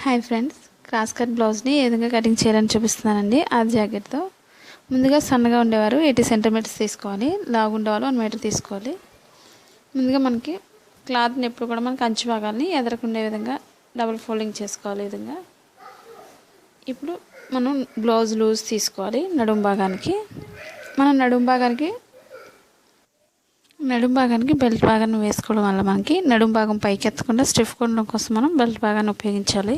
Hi friends, cross cut బ్లౌజ్ని ఏ విధంగా cutting చేయాలని చూపిస్తున్నానండి. ఆ జాకెట్తో ముందుగా సన్నగా ఉండేవారు 80 సెంటీమీటర్స్ తీసుకోవాలి, లావు ఉండేవాళ్ళు 1 మీటర్ తీసుకోవాలి. ముందుగా మనకి క్లాత్ని ఎప్పుడు కూడా మనకి అంచు భాగాన్ని ఎదరకుండే విధంగా డబుల్ ఫోల్డింగ్ చేసుకోవాలి. ఈ విధంగా ఇప్పుడు మనం బ్లౌజ్ లూజ్ తీసుకోవాలి. నడుము భాగానికి బెల్ట్ భాగాన్ని వేసుకోవడం వల్ల మనకి నడుము భాగం పైకి ఎత్తకుండా స్టిఫ్ ఉండడం కోసం మనం బెల్ట్ భాగాన్ని ఉపయోగించాలి.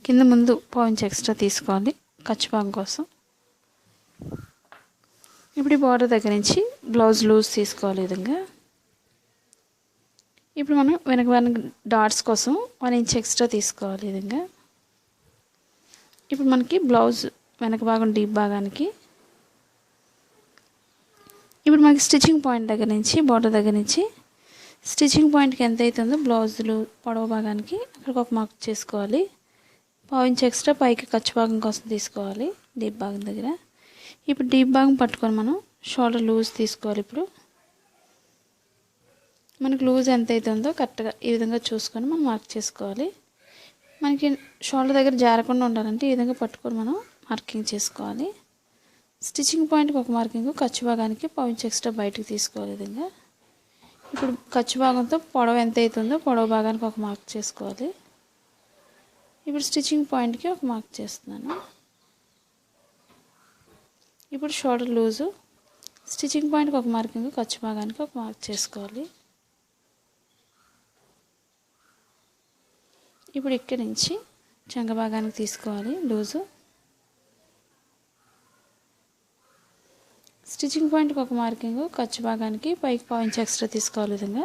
కింద ముందు పాయింట్స్ ఎక్స్ట్రా తీసుకోవాలి ఖర్చు భాగం కోసం. ఇప్పుడు ఈ బార్డర్ దగ్గర నుంచి బ్లౌజ్ లూజ్ తీసుకోవాలి. ఈ విధంగా ఇప్పుడు మనం వెనక డాట్స్ కోసం 1 ఇంచ్ ఎక్స్ట్రా తీసుకోవాలి. ఈ విధంగా ఇప్పుడు మనకి బ్లౌజ్ వెనక భాగం డీప్ భాగానికి ఇప్పుడు మనకి స్టిచ్చింగ్ పాయింట్ దగ్గర నుంచి బార్డర్ దగ్గర నుంచి స్టిచ్చింగ్ పాయింట్కి ఎంత అవుతుందో బ్లౌజులు పొడవు భాగానికి అక్కడికి ఒక మార్క్ చేసుకోవాలి. 1 ఇంచ్ ఎక్స్ట్రా పైకి ఖర్చు భాగం కోసం తీసుకోవాలి డీప్ భాగం దగ్గర. ఇప్పుడు డీప్ భాగం పట్టుకొని మనం షోల్డర్ లూజ్ తీసుకోవాలి. ఇప్పుడు మనకి లూజ్ ఎంత అవుతుందో కరెక్ట్గా ఈ విధంగా చూసుకొని మనం మార్క్ చేసుకోవాలి. మనకి షోల్డర్ దగ్గర జారకుండా ఉండాలంటే ఈ విధంగా పట్టుకొని మనం మార్కింగ్ చేసుకోవాలి. స్టిచ్చింగ్ పాయింట్కి ఒక మార్కింగ్, ఖర్చు భాగానికి 1 ఇంచ్ ఎక్స్ట్రా బయటకు తీసుకోవాలి. విధంగా ఇప్పుడు ఖర్చు భాగంతో పొడవు ఎంత అవుతుందో పొడవు భాగానికి ఒక మార్క్ చేసుకోవాలి. ఇప్పుడు స్టిచ్చింగ్ పాయింట్కి ఒక మార్క్ చేస్తున్నాను. ఇప్పుడు షోల్డర్ లూజు, స్టిచ్చింగ్ పాయింట్కి ఒక మార్కింగ్, ఖర్చు భాగానికి ఒక మార్క్ చేసుకోవాలి. ఇప్పుడు ఇక్కడి నుంచి చంక భాగానికి తీసుకోవాలి లూజు. స్టిచ్చింగ్ పాయింట్కి ఒక మార్కింగ్, ఖర్చు భాగానికి పైకి 1 ఇంచ్ ఎక్స్ట్రా తీసుకోవాలి. విధంగా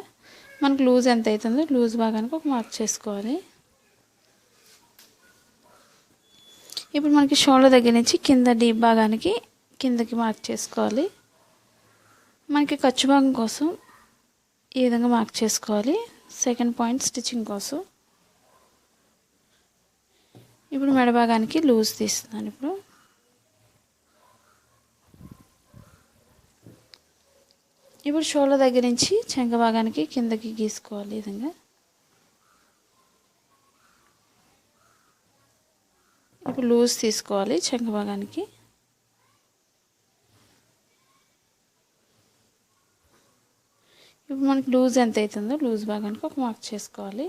మనకు లూజ్ ఎంత అవుతుందో లూజ్ భాగానికి ఒక మార్క్ చేసుకోవాలి. ఇప్పుడు మనకి షోల్డర్ దగ్గర నుంచి కింద డీప్ భాగానికి కిందకి మార్క్ చేసుకోవాలి. మనకి ఖర్చు భాగం కోసం ఈ విధంగా మార్క్ చేసుకోవాలి. సెకండ్ పాయింట్ స్టిచ్చింగ్ కోసం. ఇప్పుడు మెడ భాగానికి లూజ్ తీస్తున్నాను. ఇప్పుడు షోల్డర్ దగ్గర నుంచి చంక భాగానికి కిందకి గీసుకోవాలి. ఈ విధంగా ఇప్పుడు లూజ్ తీసుకోవాలి చంక భాగానికి. ఇప్పుడు మనకి లూజ్ ఎంత అవుతుందో లూజ్ భాగానికి ఒక మార్క్ చేసుకోవాలి.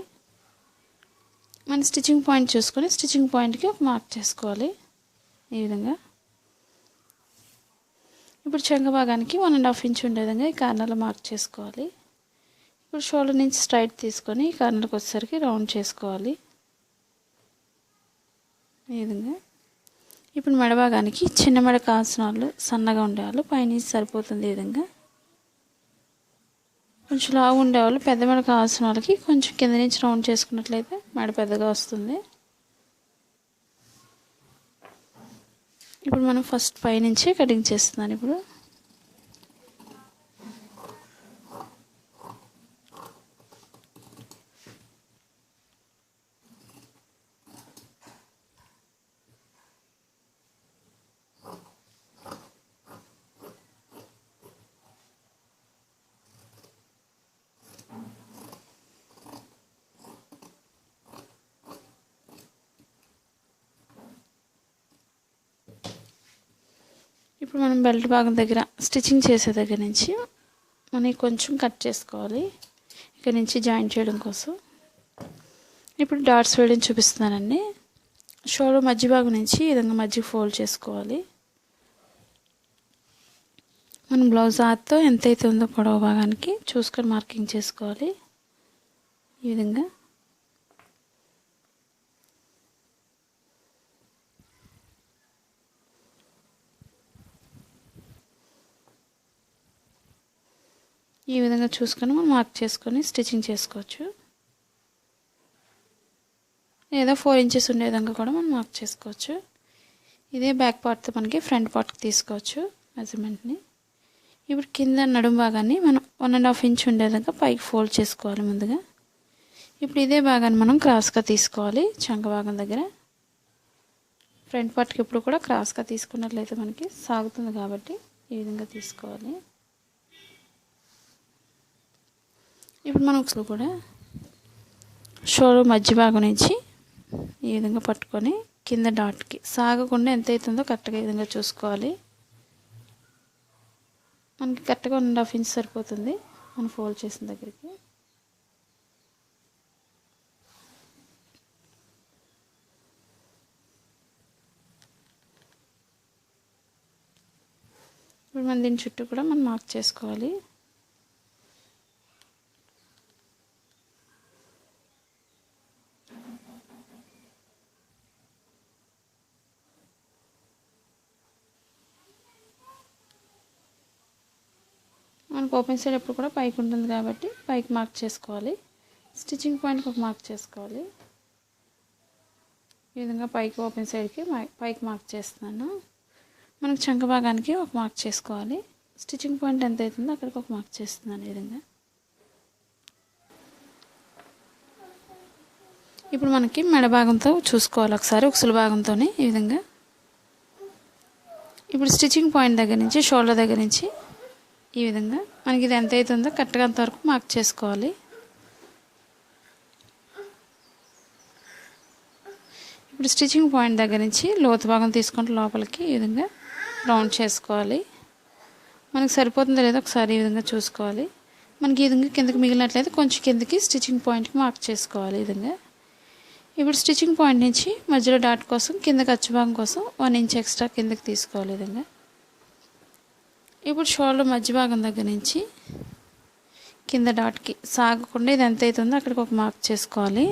మన స్టిచ్చింగ్ పాయింట్ చూసుకొని స్టిచ్చింగ్ పాయింట్కి ఒక మార్క్ చేసుకోవాలి. ఈ విధంగా ఇప్పుడు చంక భాగానికి 1.5 ఇంచ్ ఉండే విధంగా ఈ కార్నర్లో మార్క్ చేసుకోవాలి. ఇప్పుడు షోల్డర్ నుంచి స్ట్రైట్ తీసుకొని ఈ కార్నర్కి వచ్చేసరికి రౌండ్ చేసుకోవాలి. ఈ విధంగా ఇప్పుడు మెడ భాగానికి చిన్న మెడ కావాల్సిన వాళ్ళు, సన్నగా ఉండేవాళ్ళు పైనుంచి సరిపోతుంది. ఈ విధంగా కొంచెం లావు ఉండేవాళ్ళు, పెద్ద మెడ కావాల్సిన వాళ్ళకి కొంచెం కింద నుంచి రౌండ్ చేసుకున్నట్లయితే మెడ పెద్దగా వస్తుంది. ఇప్పుడు మనం ఫస్ట్ పైనుంచి కటింగ్ చేస్తున్నాను. ఇప్పుడు మనం బెల్ట్ భాగం దగ్గర స్టిచ్చింగ్ చేసే దగ్గర నుంచి మనం కొంచెం కట్ చేసుకోవాలి ఇక్కడ నుంచి జాయిన్ చేయడం కోసం. ఇప్పుడు డాట్స్ వేయడం చూపిస్తున్నానండి. షోల్డర్ మధ్య భాగం నుంచి ఈ విధంగా మధ్యకి ఫోల్డ్ చేసుకోవాలి. మనం బ్లౌజ్ ఆర్తో ఎంతైతే ఉందో పొడవు భాగానికి చూసుకొని మార్కింగ్ చేసుకోవాలి. ఈ విధంగా చూసుకొని మనం మార్క్ చేసుకొని స్టిచ్చింగ్ చేసుకోవచ్చు. లేదా 4 ఇంచెస్ ఉండే విధంగా కూడా మనం మార్క్ చేసుకోవచ్చు. ఇదే బ్యాక్ పార్ట్తో మనకి ఫ్రంట్ పార్ట్కి తీసుకోవచ్చు మెజర్మెంట్ని. ఇప్పుడు కింద నడుము భాగాన్ని మనం 1.5 ఇంచ్ ఉండే విధంగా పైకి ఫోల్డ్ చేసుకోవాలి ముందుగా. ఇప్పుడు ఇదే భాగాన్ని మనం క్రాస్గా తీసుకోవాలి. చంక భాగం దగ్గర ఫ్రంట్ పార్ట్కి ఎప్పుడు కూడా క్రాస్గా తీసుకున్నట్లయితే మనకి సాగుతుంది కాబట్టి ఈ విధంగా తీసుకోవాలి. ఇప్పుడు మనం కూడా షోల్డర్ మధ్య భాగం నుంచి ఈ విధంగా పట్టుకొని కింద డాట్కి సాగకుండా ఎంత అవుతుందో కరెక్ట్గా ఈ విధంగా చూసుకోవాలి. మనకి కరెక్ట్గా 1.5 ఇంచ్ సరిపోతుంది మనం ఫోల్డ్ చేసిన దగ్గరికి. ఇప్పుడు మనం దీని చుట్టూ కూడా మనం మార్క్ చేసుకోవాలి. మనకు ఓపెన్ సైడ్ ఎప్పుడు కూడా పైకి ఉంటుంది కాబట్టి పైకి మార్క్ చేసుకోవాలి. స్టిచ్చింగ్ పాయింట్కి ఒక మార్క్ చేసుకోవాలి. ఈ విధంగా పైకి ఓపెన్ సైడ్కి పైకి మార్క్ చేస్తున్నాను. మనకు చంక భాగానికి ఒక మార్క్ చేసుకోవాలి. స్టిచ్చింగ్ పాయింట్ ఎంత అవుతుందో అక్కడికి ఒక మార్క్ చేస్తున్నాను ఈ విధంగా. ఇప్పుడు మనకి మెడ భాగంతో చూసుకోవాలి ఒకసారి, ఉక్సుల భాగంతోనే ఈ విధంగా. ఇప్పుడు స్టిచ్చింగ్ పాయింట్ దగ్గర నుంచి షోల్డర్ దగ్గర నుంచి ఈ విధంగా మనకి ఇది ఎంత అవుతుందో కరెక్ట్గా అంతవరకు మార్క్ చేసుకోవాలి. ఇప్పుడు స్టిచ్చింగ్ పాయింట్ దగ్గర నుంచి లోతు భాగం తీసుకుంటూ లోపలికి ఈ విధంగా రౌండ్ చేసుకోవాలి. మనకు సరిపోతుందో లేదో ఒకసారి ఈ విధంగా చూసుకోవాలి. మనకి ఈ విధంగా కిందకి మిగిలినట్లయితే కొంచెం కిందకి స్టిచ్చింగ్ పాయింట్కి మార్క్ చేసుకోవాలి ఈ విధంగా. ఇప్పుడు స్టిచ్చింగ్ పాయింట్ నుంచి మధ్యలో డాట్ కోసం కింద ఖర్చు భాగం కోసం 1 ఇంచ్ ఎక్స్ట్రా కిందకి తీసుకోవాలి ఈ విధంగా. ఇప్పుడు షోల్డర్ మధ్య భాగం దగ్గర నుంచి కింద డాట్కి సాగకుండా ఇది ఎంత అవుతుందో అక్కడికి ఒక మార్క్ చేసుకోవాలి.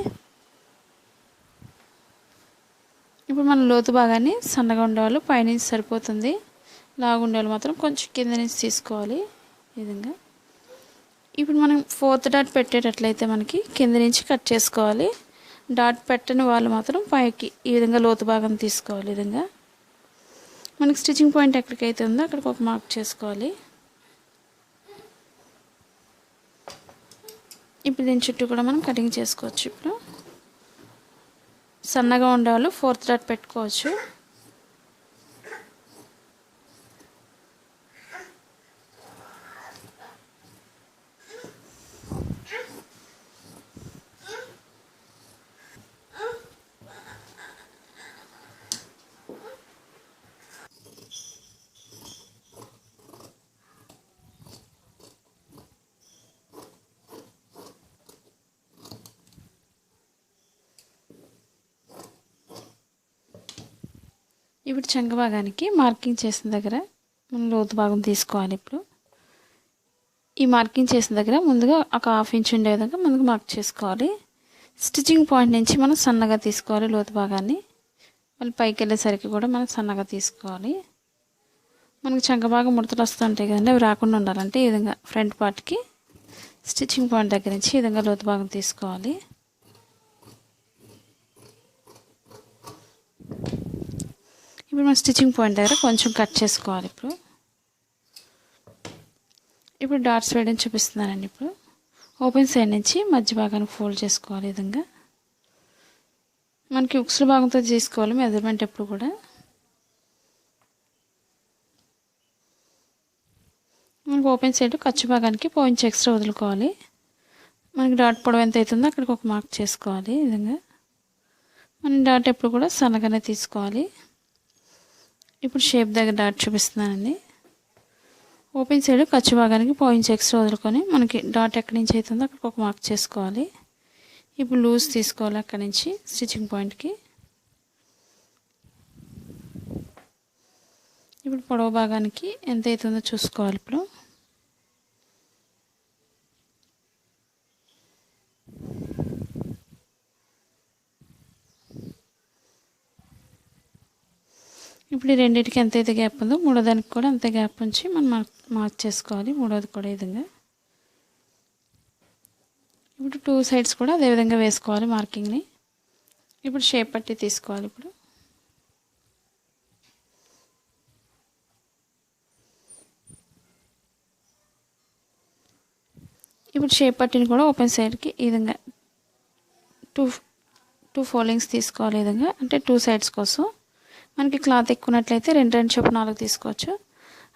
ఇప్పుడు మన లోతు భాగాన్ని సన్నగా ఉండేవాళ్ళు పైనుంచి సరిపోతుంది, లాగు ఉండేవాళ్ళు మాత్రం కొంచెం కింద నుంచి తీసుకోవాలి ఈ విధంగా. ఇప్పుడు మనం 4th డాట్ పెట్టేటట్లయితే మనకి కింద నుంచి కట్ చేసుకోవాలి. డాట్ పెట్టని వాళ్ళు మాత్రం పైకి ఈ విధంగా లోతు భాగం తీసుకోవాలి ఈ విధంగా. మనకి స్టిచ్చింగ్ పాయింట్ ఎక్కడికైతే ఉందో అక్కడికి ఒక మార్క్ చేసుకోవాలి. ఇప్పుడు దీని చుట్టూ కూడా మనం కటింగ్ చేసుకోవచ్చు. ఇప్పుడు సన్నగా ఉండేవాళ్ళు 4th డాట్ పెట్టుకోవచ్చు. ఇప్పుడు చంక భాగానికి మార్కింగ్ చేసిన దగ్గర మనం లోతు భాగం తీసుకోవాలి. ఇప్పుడు ఈ మార్కింగ్ చేసిన దగ్గర ముందుగా ఒక 1/2 ఇంచ్ ఉండే విధంగా ముందుగా మార్క్ చేసుకోవాలి. స్టిచ్చింగ్ పాయింట్ నుంచి మనం సన్నగా తీసుకోవాలి లోతు భాగాన్ని. మళ్ళీ పైకి వెళ్ళేసరికి కూడా మనం సన్నగా తీసుకోవాలి. మనకు చంక భాగం ముడతలు వస్తుంటాయి కదండి, అవి రాకుండా ఉండాలంటే ఈ విధంగా ఫ్రంట్ పార్ట్కి స్టిచ్చింగ్ పాయింట్ దగ్గర నుంచి ఈ విధంగా లోతు భాగం తీసుకోవాలి. ఇప్పుడు మనం స్టిచ్చింగ్ పాయింట్ దగ్గర కొంచెం కట్ చేసుకోవాలి. ఇప్పుడు డాట్స్ వేయడం చూపిస్తున్నానండి. ఇప్పుడు ఓపెన్ సైడ్ నుంచి మధ్య భాగానికి ఫోల్డ్ చేసుకోవాలి ఈ విధంగా. మనకి ఉక్సుల భాగంతో తీసుకోవాలి మెజర్మెంట్ ఎప్పుడు కూడా. మనకి ఓపెన్ సైడ్ ఖర్చు భాగానికి 1 ఇంచ్ ఎక్స్ట్రా వదులుకోవాలి. మనకి డాట్ పొడవు ఎంత అవుతుందో అక్కడికి ఒక మార్క్ చేసుకోవాలి ఈ విధంగా. మనం డాట్ ఎప్పుడు కూడా సన్నగానే తీసుకోవాలి. ఇప్పుడు షేప్ దగ్గర డాట్ చూపిస్తున్నానండి. ఓపెన్ సైడ్ ఖర్చు భాగానికి 1 ఇంచ్ ఎక్స్ట్రా వదులుకొని మనకి డాట్ ఎక్కడి నుంచి అవుతుందో అక్కడికి ఒక మార్క్ చేసుకోవాలి. ఇప్పుడు లూజ్ తీసుకోవాలి అక్కడి నుంచి స్టిచ్చింగ్ పాయింట్కి. ఇప్పుడు పొడవు భాగానికి ఎంత అవుతుందో చూసుకోవాలి. ఇప్పుడు ఇప్పుడు ఈ రెండింటికి ఎంతైతే గ్యాప్ ఉందో మూడో దానికి కూడా అంతే గ్యాప్ ఉంచి మనం మార్క్ చేసుకోవాలి. మూడోది కూడా ఈ విధంగా. ఇప్పుడు 2 సైడ్స్ కూడా అదే విధంగా వేసుకోవాలి మార్కింగ్ని. ఇప్పుడు షేప్ పట్టి తీసుకోవాలి. ఇప్పుడు షేప్ పట్టిని కూడా ఓపెన్ సైడ్కి ఈ విధంగా టూ ఫోల్డింగ్స్ తీసుకోవాలి ఈ విధంగా. అంటే 2 సైడ్స్ కోసం. మనకి క్లాత్ ఎక్కువనట్లయితే 2 చొప్పున 4 తీసుకోవచ్చు.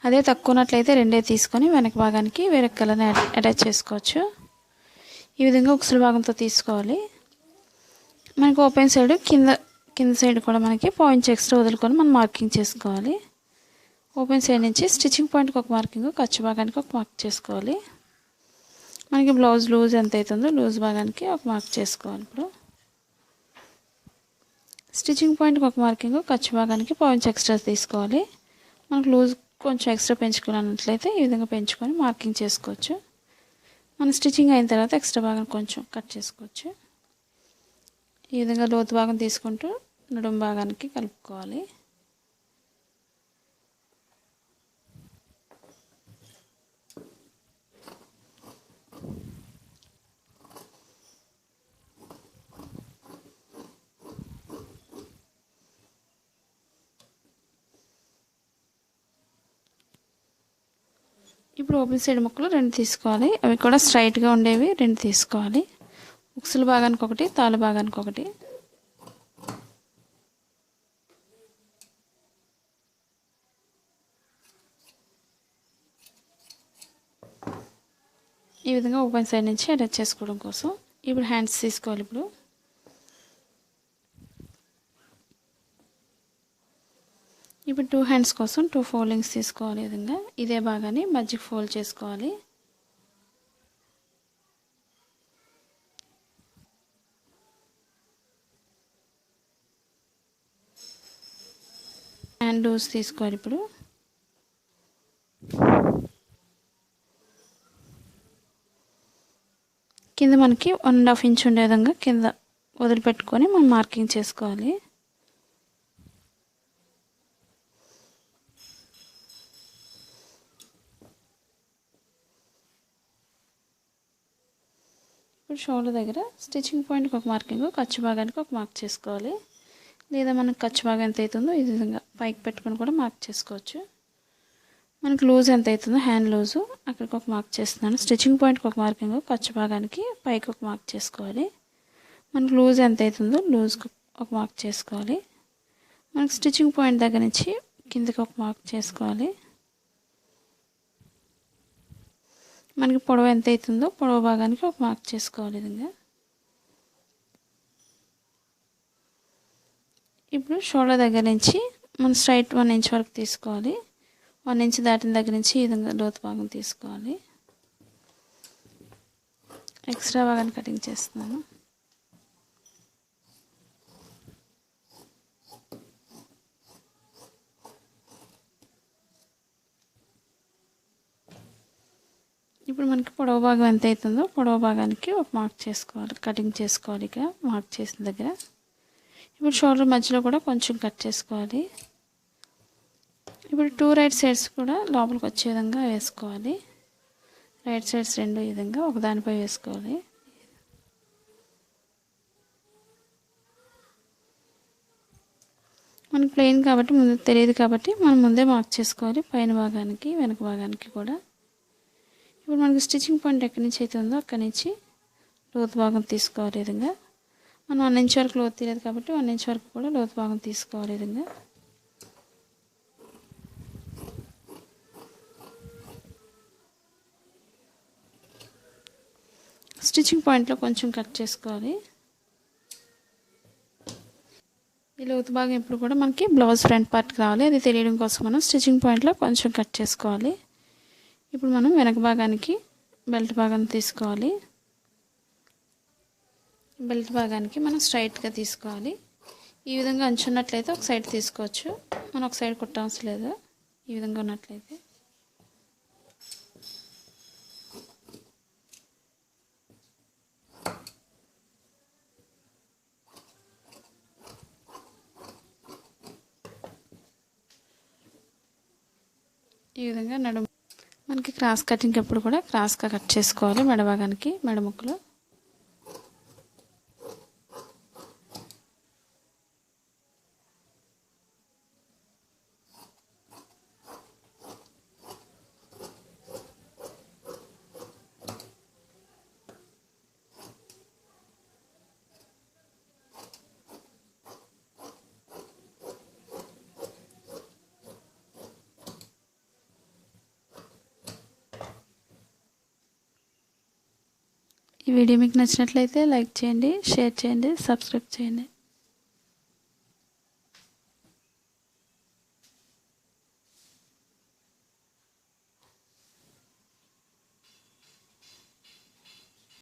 అదే తక్కువనట్లయితే 2 తీసుకొని వెనక భాగానికి వేరే కలర్ని అటాచ్ చేసుకోవచ్చు. ఈ విధంగా ఉక్సుల భాగంతో తీసుకోవాలి. మనకి ఓపెన్ సైడ్ కింద సైడ్ కూడా మనకి పాయింట్స్ ఎక్స్ట్రా వదులుకొని మనం మార్కింగ్ చేసుకోవాలి. ఓపెన్ సైడ్ నుంచి స్టిచ్చింగ్ పాయింట్కి ఒక మార్కింగ్, ఖర్చు భాగానికి ఒక మార్క్ చేసుకోవాలి. మనకి బ్లౌజ్ లూజ్ ఎంత అవుతుందో లూజ్ భాగానికి ఒక మార్క్ చేసుకోవాలి. ఇప్పుడు స్టిచ్చింగ్ పాయింట్కి ఒక మార్కింగ్, ఖర్చు భాగానికి పాయింట్స్ ఎక్స్ట్రా తీసుకోవాలి. మనకు లూజ్ కొంచెం ఎక్స్ట్రా పెంచుకోవాలన్నట్లయితే ఈ విధంగా పెంచుకొని మార్కింగ్ చేసుకోవచ్చు. మన స్టిచ్చింగ్ అయిన తర్వాత ఎక్స్ట్రా భాగం కొంచెం కట్ చేసుకోవచ్చు. ఈ విధంగా లోతు భాగం తీసుకుంటూ నడుము భాగానికి కలుపుకోవాలి. ఇప్పుడు ఓపెన్ సైడ్ ముక్కలు 2 తీసుకోవాలి. అవి కూడా స్ట్రైట్గా ఉండేవి 2 తీసుకోవాలి. ఉక్సుల భాగానికి ఒకటి, తాళ్ళ భాగానికి ఒకటి. ఈ విధంగా ఓపెన్ సైడ్ నుంచి అటాచ్ చేసుకోవడం కోసం. ఇప్పుడు హ్యాండ్స్ తీసుకోవాలి. ఇప్పుడు 2 హ్యాండ్స్ కోసం 2 ఫోల్డింగ్స్ తీసుకోవాలి. ఈ విధంగా ఇదే భాగాన్ని మధ్యకి ఫోల్డ్ చేసుకోవాలి. హ్యాండ్ లూజ్ తీసుకోవాలి. ఇప్పుడు కింద మనకి 1.5 ఇంచ్ ఉండే విధంగా కింద వదిలిపెట్టుకొని మనం మార్కింగ్ చేసుకోవాలి. ఇప్పుడు షోల్డర్ దగ్గర స్టిచ్చింగ్ పాయింట్కి ఒక మార్కింగ్, ఖర్చు భాగానికి ఒక మార్క్ చేసుకోవాలి. లేదా మనకు ఖర్చు భాగం ఎంత అవుతుందో ఈ విధంగా పైకి పెట్టుకొని కూడా మార్క్ చేసుకోవచ్చు. మనకు లూజ్ ఎంత అవుతుందో హ్యాండ్ లూజు అక్కడికి ఒక మార్క్ చేస్తున్నాను. స్టిచ్చింగ్ పాయింట్కి ఒక మార్కింగ్, ఖర్చు భాగానికి పైకి ఒక మార్క్ చేసుకోవాలి. మనకు లూజ్ ఎంత అవుతుందో లూజ్కి ఒక మార్క్ చేసుకోవాలి. మనకు స్టిచ్చింగ్ పాయింట్ దగ్గర నుంచి కిందకి ఒక మార్క్ చేసుకోవాలి. మనకి పొడవు ఎంత అవుతుందో పొడవు భాగానికి ఒక మార్క్ చేసుకోవాలి. విధంగా ఇప్పుడు షోల్డర్ దగ్గర నుంచి మనం స్ట్రైట్ 1 ఇంచ్ వరకు తీసుకోవాలి. 1 ఇంచ్ దాటిన దగ్గర నుంచి ఈ విధంగా లోతు భాగం తీసుకోవాలి. ఎక్స్ట్రా భాగాన్ని కటింగ్ చేస్తున్నాను. ఇప్పుడు మనకి పొడవు భాగం ఎంత అవుతుందో పొడవు భాగానికి ఒక మార్క్ చేసుకోవాలి, కటింగ్ చేసుకోవాలి. ఇక మార్క్ చేసిన దగ్గర ఇప్పుడు షోల్డర్ మధ్యలో కూడా కొంచెం కట్ చేసుకోవాలి. ఇప్పుడు 2 రైట్ సైడ్స్ కూడా లోపలికి వచ్చే విధంగా వేసుకోవాలి. రైట్ సైడ్స్ 2 ఈ విధంగా ఒకదానిపై వేసుకోవాలి. మనకి ప్లెయిన్ కాబట్టి ముందు తెలియదు కాబట్టి మనం ముందే మార్క్ చేసుకోవాలి, పైన భాగానికి వెనక భాగానికి కూడా. ఇప్పుడు మనకి స్టిచ్చింగ్ పాయింట్ ఎక్కడి నుంచి అయితే ఉందో అక్కడి నుంచి లోతు భాగం తీసుకోవాలి. ఈ విధంగా మనం 1 ఇంచ్ వరకు లోతు తీయలేదు కాబట్టి 1 ఇంచ్ వరకు కూడా లోతు భాగం తీసుకోవాలి. ఈ విధంగా స్టిచ్చింగ్ పాయింట్లో కొంచెం కట్ చేసుకోవాలి. ఈ లోతు భాగం ఎప్పుడు కూడా మనకి బ్లౌజ్ ఫ్రంట్ పార్ట్కి రావాలి. అది తెలియడం కోసం మనం స్టిచ్చింగ్ పాయింట్లో కొంచెం కట్ చేసుకోవాలి. ఇప్పుడు మనం వెనక భాగానికి బెల్ట్ భాగాన్ని తీసుకోవాలి. బెల్ట్ భాగానికి మనం స్ట్రైట్గా తీసుకోవాలి. ఈ విధంగా అంచున్నట్లయితే ఒక సైడ్ తీసుకోవచ్చు, మనం ఒక సైడ్ కుట్టవసరం లేదు. ఈ విధంగా ఉన్నట్లయితే ఈ విధంగా నడుము మనకి క్రాస్ కటింగ్ ఎప్పుడు కూడా క్రాస్గా కట్ చేసుకోవాలి. మెడ భాగానికి మెడ ముక్కలు ఈ ఈ వీడియో మీకు నచ్చినట్లయితే లైక్ చేయండి, షేర్ చేయండి, సబ్స్క్రైబ్ చేయండి.